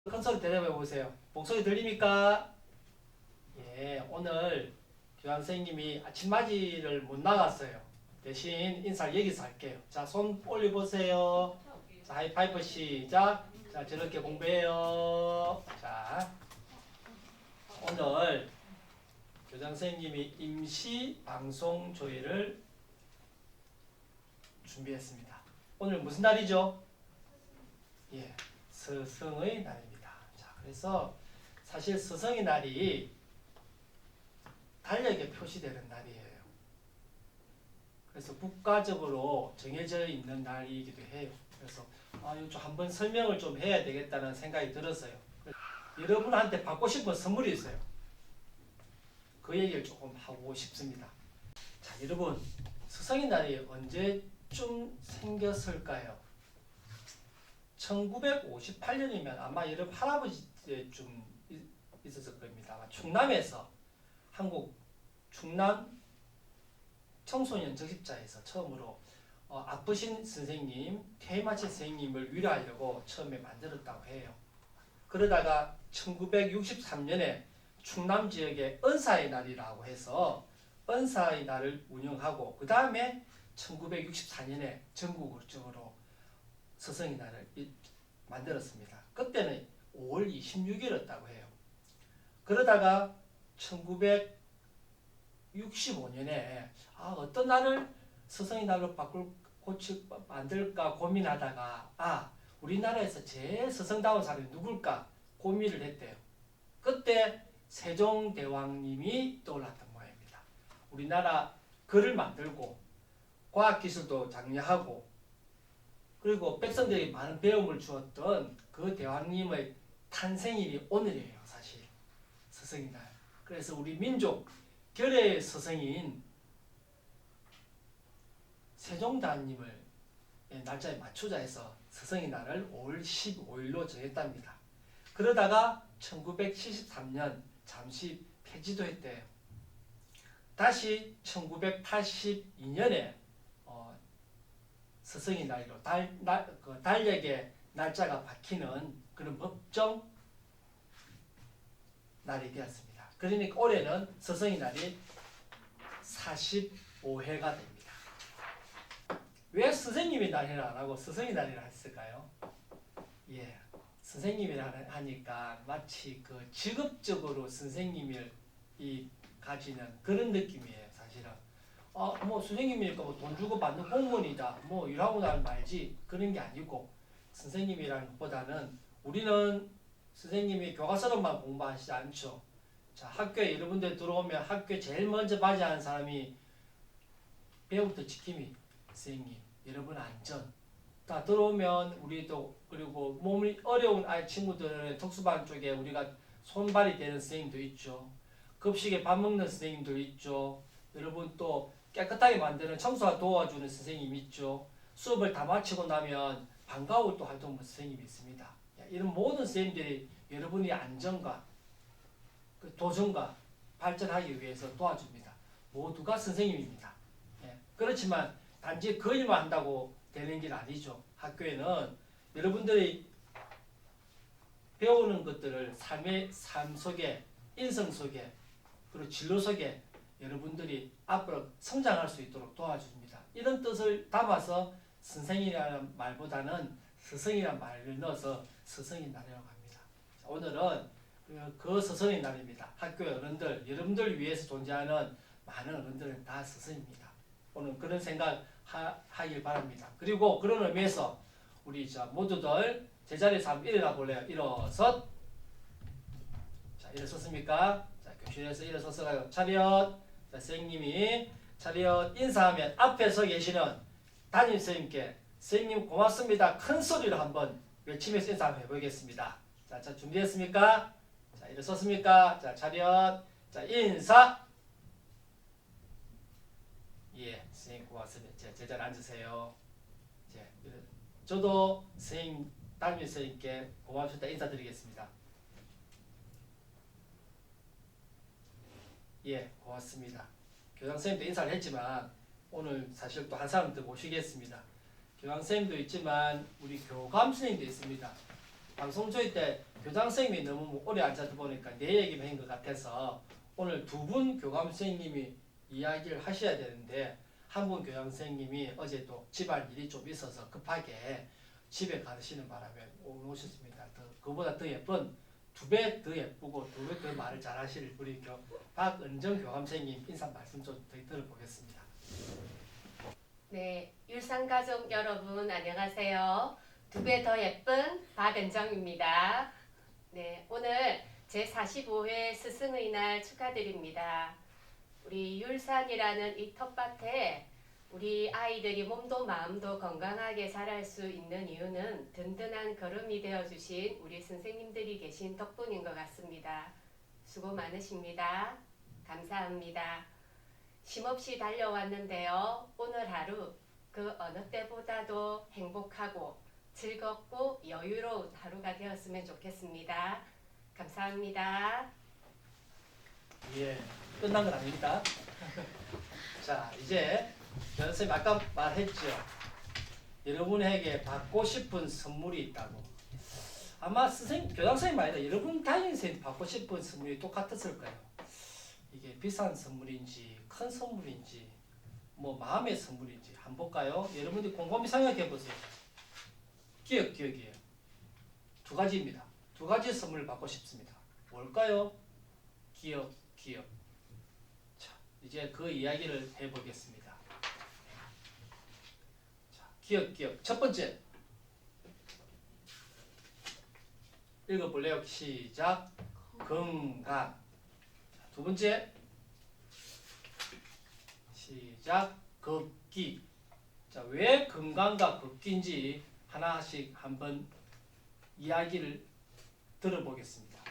큰 소리 대답해 보세요. 목소리 들립니까? 예, 오늘 교장 선생님이 아침맞이를 못 나갔어요. 대신 인사를 여기서 할게요. 자, 손 올려보세요. 자, 하이파이브 시작. 자, 저렇게 공부해요. 자, 오늘 교장 선생님이 임시 방송 조회를 준비했습니다. 오늘 무슨 날이죠? 예, 스승의 날입니다. 자, 그래서 사실 스승의 날이 달력에 표시되는 날이에요. 그래서 국가적으로 정해져 있는 날이기도 해요. 그래서 이거 한번 설명을 좀 해야 되겠다는 생각이 들었어요. 여러분한테 받고 싶은 선물이 있어요. 그 얘기를 조금 하고 싶습니다. 자, 여러분, 스승의 날이 언제쯤 생겼을까요? 1958년이면 아마 여러분 할아버지 때쯤 있었을 겁니다. 충남에서 한국 충남 청소년 적십자에서 처음으로 아프신 선생님, 퇴임하신 선생님을 위로하려고 처음에 만들었다고 해요. 그러다가 1963년에 충남 지역의 은사의 날이라고 해서 은사의 날을 운영하고 그 다음에 1964년에 전국적으로 스승의 날을 만들었습니다. 그때는 5월 26일이었다고 해요. 그러다가 1965년에 어떤 날을 스승의 날로 만들까 고민하다가 우리나라에서 제일 스승다운 사람이 누굴까 고민을 했대요. 그때 세종대왕님이 떠올랐던 모양입니다. 우리나라 글을 만들고 과학기술도 장려하고 그리고 백성들에게 많은 배움을 주었던 그 대왕님의 탄생일이 오늘이에요. 사실 스승의 날. 그래서 우리 민족 결의 스승인 세종대왕님을 날짜에 맞추자 해서 스승의 날을 5월 15일로 정했답니다. 그러다가 1973년 잠시 폐지도 했대요. 다시 1982년에 스승의 날로 달력의 날짜가 바뀌는 그런 법정 날이 되었습니다. 그러니까 올해는 스승의 날이 45회가 됩니다. 왜 선생님의 날이라 안 하고 스승의 날이라 했을까요? 예, 선생님이라 하니까 마치 그 직업적으로 선생님을 가지는 그런 느낌이에요. 사실은 뭐 선생님이니까 돈 주고 받는 공무원이다. 일하고 나면 말지 그런 게 아니고 선생님이라는 것보다는 우리는 선생님이 교과서로만 공부하시지 않죠. 자, 학교에 여러분들 들어오면 학교에 제일 먼저 맞이하는 사람이 배우부터 지킴이 선생님, 여러분 안전. 다 들어오면 우리도 그리고 몸이 어려운 아이 친구들은 특수반 쪽에 우리가 손발이 되는 선생님도 있죠. 급식에 밥 먹는 선생님도 있죠. 여러분 또 깨끗하게 만드는 청소와 도와주는 선생님 있죠. 수업을 다 마치고 나면 방과후 또 활동하는 선생님이 있습니다. 이런 모든 선생님들이 여러분의 안전과 도전과 발전하기 위해서 도와줍니다. 모두가 선생님입니다. 그렇지만 단지 그 일만 한다고 되는 게 아니죠. 학교에는 여러분들이 배우는 것들을 삶 속에, 인성 속에, 그리고 진로 속에 여러분들이 앞으로 성장할 수 있도록 도와줍니다. 이런 뜻을 담아서 선생이라는 말보다는 스승이라는 말을 넣어서 스승의 날이라고 합니다. 오늘은 그 스승의 날입니다. 학교의 어른들, 여러분들을 위해서 존재하는 많은 어른들은 다 스승입니다. 오늘 그런 생각 하길 바랍니다. 그리고 그런 의미에서 우리 모두들 제자리에서 한번 일어나 볼래요. 일어서. 자, 일어섰습니까? 자, 교실에서 일어서서 차렷. 자, 선생님이 차렷 인사하면 앞에 서 계시는 담임 선생님께 선생님 고맙습니다. 큰 소리로 한번 외치면서 인사 한번 해보겠습니다. 자, 준비했습니까? 자, 일어섰습니까? 자, 차렷. 자, 인사. 예, 선생님 고맙습니다. 제자리에 앉으세요. 저도 선생님, 담임 선생님께 고맙습니다. 인사드리겠습니다. 예, 고맙습니다. 교장 선생님도 인사를 했지만 오늘 사실 또 한 사람 더 모시겠습니다. 교장 선생님도 있지만 우리 교감 선생님도 있습니다. 방송 조회 때 교장 선생님이 너무 오래 앉아서 보니까 내 얘기만 한 것 같아서 오늘 두 분 교감 선생님이 이야기를 하셔야 되는데 한 분 교장 선생님이 어제 또 집안 일이 좀 있어서 급하게 집에 가시는 바람에 오늘 오셨습니다. 그보다 더 예쁜 2배 더 예쁘고 2배 더 말을 잘하실 우리 박은정 교감 선생님 인사 말씀 좀 들어보겠습니다. 네, 율상가족 여러분 안녕하세요. 2배 더 예쁜 박은정입니다. 네, 오늘 제45회 스승의 날 축하드립니다. 우리 율산이라는 이 텃밭에 우리 아이들이 몸도 마음도 건강하게 자랄 수 있는 이유는 든든한 걸음이 되어주신 우리 선생님들이 계신 덕분인 것 같습니다. 수고 많으십니다. 감사합니다. 쉼없이 달려왔는데요. 오늘 하루 그 어느 때보다도 행복하고 즐겁고 여유로운 하루가 되었으면 좋겠습니다. 감사합니다. 예, 끝난 건 아닙니다. 자, 이제 선생님 아까 말했죠. 여러분에게 받고 싶은 선물이 있다고. 아마 교장 선생님 아니다. 여러분 담임 선생님 받고 싶은 선물이 똑같았을 거예요. 이게 비싼 선물인지 큰 선물인지 뭐 마음의 선물인지 한번 볼까요? 여러분들이 곰곰이 생각해 보세요. 기억이에요. 2가지입니다. 2가지 선물을 받고 싶습니다. 뭘까요? 기억. 자, 이제 그 이야기를 해보겠습니다. 자, 기억. 첫 번째. 읽어볼래요? 시작. 건강. 두 번째. 시작. 걷기. 자, 왜 건강과 걷기인지 하나씩 한번 이야기를 들어보겠습니다.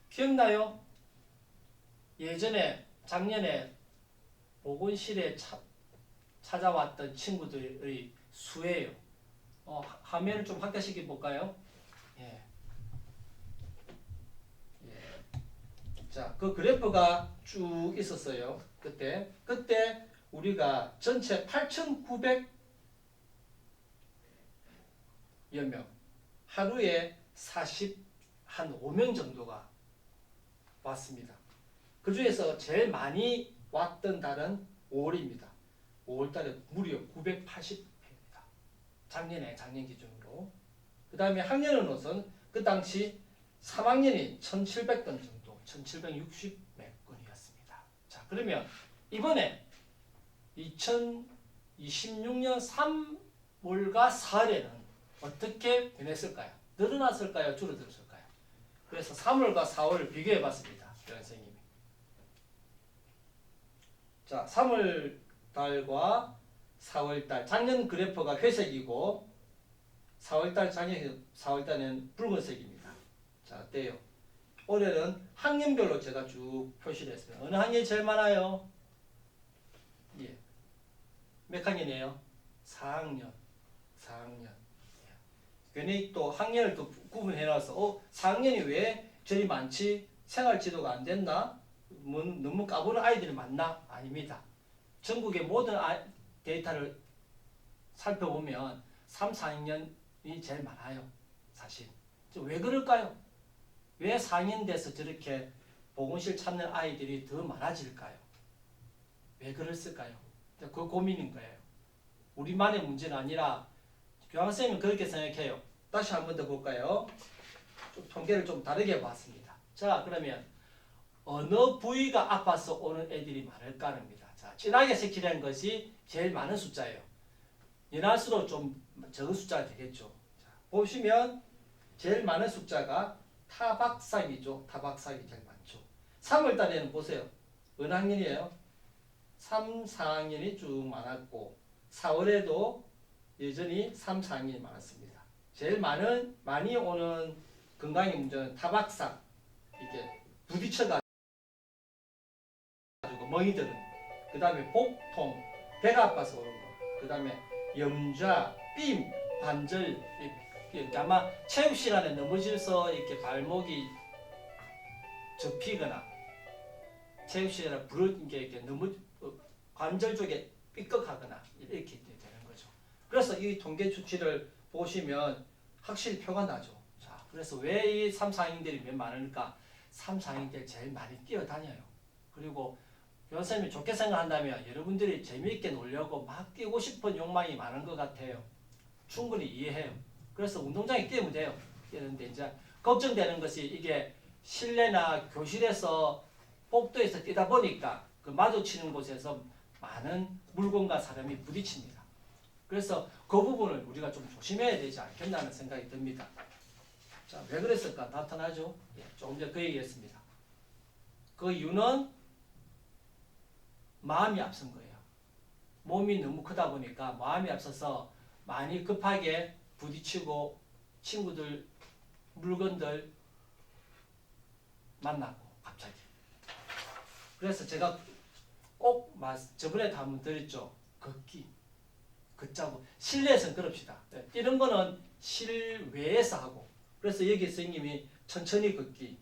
기억나요? 예전에 작년에 보건실에 찾아왔던 친구들의 수예요. 화면을 좀 확대시켜 볼까요? 예. 자, 그 그래프가 쭉 있었어요. 그때 우리가 전체 8,900여 명, 하루에 45명 정도가 왔습니다. 그 중에서 제일 많이 왔던 달은 5월입니다. 5월달에 무려 980회입니다. 작년 기준으로. 그 다음에 학년은 우선 그 당시 3학년이 1,700건 정도, 1,760 몇 건이었습니다. 자, 그러면 이번에 2026년 3월과 4월에는 어떻게 변했을까요? 늘어났을까요? 줄어들었을까요? 그래서 3월과 4월을 비교해 봤습니다. 선생님이. 자, 3월 달과 4월 달. 작년 그래프가 회색이고 작년 4월 달은 붉은색입니다. 자, 어때요? 올해는 학년별로 제가 쭉 표시를 했습니다. 어느 학년이 제일 많아요? 예. 몇 학년이에요? 4학년. 괜히 또 학년을 또 구분해 놔서 4학년이 왜 저리 많지? 생활 지도가 안 됐나? 너무 까부는 아이들이 많나? 아닙니다. 전국의 모든 데이터를 살펴보면 3, 4학년이 제일 많아요. 사실. 왜 그럴까요? 왜 4학년 돼서 저렇게 보건실 찾는 아이들이 더 많아질까요? 왜 그랬을까요? 그 고민인 거예요. 우리만의 문제는 아니라 교장선생님은 그렇게 생각해요. 다시 한 번 더 볼까요? 좀 통계를 좀 다르게 봤습니다. 자, 그러면 어느 부위가 아파서 오는 애들이 많을까 합니다. 자, 진하게 색칠한 것이 제일 많은 숫자예요. 연할수록 좀 적은 숫자가 되겠죠. 자, 보시면 제일 많은 숫자가 타박상이죠. 타박상이 제일 많죠. 3월 달에는 보세요. 어느 학년이에요? 3, 4학년이 쭉 많았고 4월에도 여전히 3, 4학년이 많았습니다. 제일 많이 오는 건강의 문제는 타박상, 이게 부딪혀가지고 멍이들은, 그 다음에 복통, 배가 아파서 오는 거, 그 다음에 염좌, 삔, 관절, 아마 체육 시간에 넘어져서 이렇게 발목이 접히거나 체육 시간에 이렇게 관절 쪽에 삐걱하거나 이렇게 되는 거죠. 그래서 이 통계 수치를 보시면 확실히 표가 나죠. 자, 그래서 왜 이 3, 4학년들이 왜 많으니까 3, 4학년들 제일 많이 뛰어다녀요. 그리고 교사님이 좋게 생각한다면 여러분들이 재미있게 놀려고 막 뛰고 싶은 욕망이 많은 것 같아요. 충분히 이해해요. 그래서 운동장에 뛰면 돼요. 뛰는데 이제 걱정되는 것이 이게 실내나 교실에서 복도에서 뛰다 보니까 그 마주치는 곳에서 많은 물건과 사람이 부딪힙니다. 그래서 그 부분을 우리가 좀 조심해야 되지 않겠나 하는 생각이 듭니다. 자, 왜 그랬을까? 나타나죠? 예, 조금 전에 그 얘기했습니다. 그 이유는 마음이 앞선 거예요. 몸이 너무 크다 보니까 마음이 앞서서 많이 급하게 부딪히고 친구들, 물건들 만나고 갑자기. 그래서 제가 꼭 저번에도 한번 드렸죠. 걷기. 걷자고. 실내에서는 그럽시다. 이런 거는 실외에서 하고. 그래서 여기 선생님이 천천히 걷기,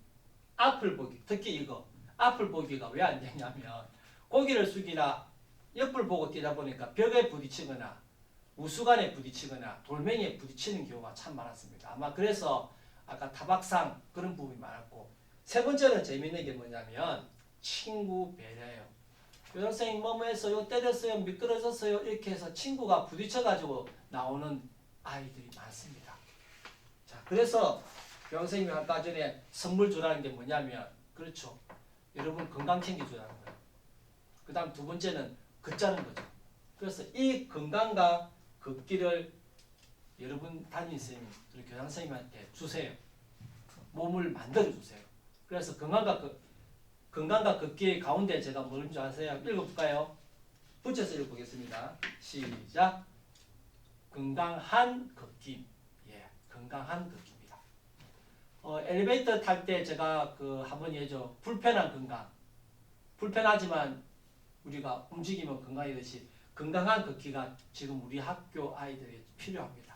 앞을 보기. 특히 이거 앞을 보기가 왜 안 되냐면 고개를 숙이나 옆을 보고 뛰다 보니까 벽에 부딪히거나 우수관에 부딪히거나 돌멩이에 부딪히는 경우가 참 많았습니다. 아마 그래서 아까 타박상 그런 부분이 많았고, 세 번째는 재밌는 게 뭐냐면 친구 배려예요. 교장선생님 뭐뭐 했어요, 때렸어요, 미끄러졌어요 이렇게 해서 친구가 부딪혀가지고 나오는 아이들이 많습니다. 자, 그래서 교장선생님이 아까 전에 선물 주라는 게 뭐냐면, 그렇죠, 여러분 건강 챙겨주라는 거예요. 그 다음 두 번째는 걷자는 거죠. 그래서 이 건강과 걷기를 여러분 담임선생님 그리고 교장선생님한테 주세요. 몸을 만들어 주세요. 그래서 건강과 걷기 가운데 제가 뭐인 줄 아세요? 읽어볼까요? 붙여서 읽어보겠습니다. 시작. 건강한 걷기. 예, 건강한 걷기입니다. 엘리베이터 탈 때 제가 한번 예죠. 불편한 건강. 불편하지만 우리가 움직이면 건강이듯이 건강한 걷기가 지금 우리 학교 아이들이 필요합니다.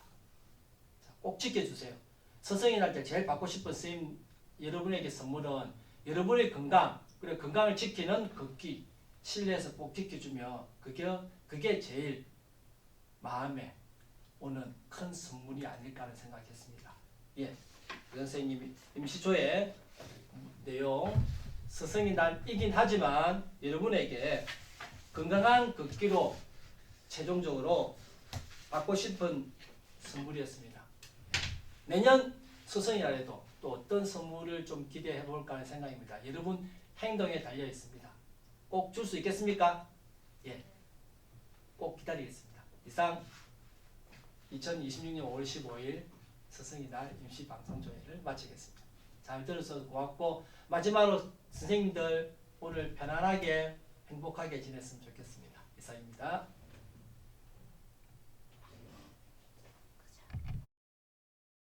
자, 꼭 지켜주세요. 스승이 날 때 제일 받고 싶은 선생님 여러분에게 선물은 여러분의 건강, 그리고 건강을 지키는 걷기, 실내에서 꼭 지켜주면 그게 제일 마음에 오는 큰 선물이 아닐까 하는 생각했습니다. 예, 선생님이 임시초에 내용 스승이 날이긴 하지만 여러분에게 건강한 걷기로 최종적으로 받고 싶은 선물이었습니다. 내년 스승의 날에도 또 어떤 선물을 좀 기대해 볼까 하는 생각입니다. 여러분 행동에 달려 있습니다. 꼭 줄 수 있겠습니까? 예, 꼭 기다리겠습니다. 이상 2026년 5월 15일 스승의 날 임시 방송조회를 마치겠습니다. 잘 들어서 고맙고, 마지막으로 선생님들 오늘 편안하게 행복하게 지냈으면 좋겠습니다. 이상입니다.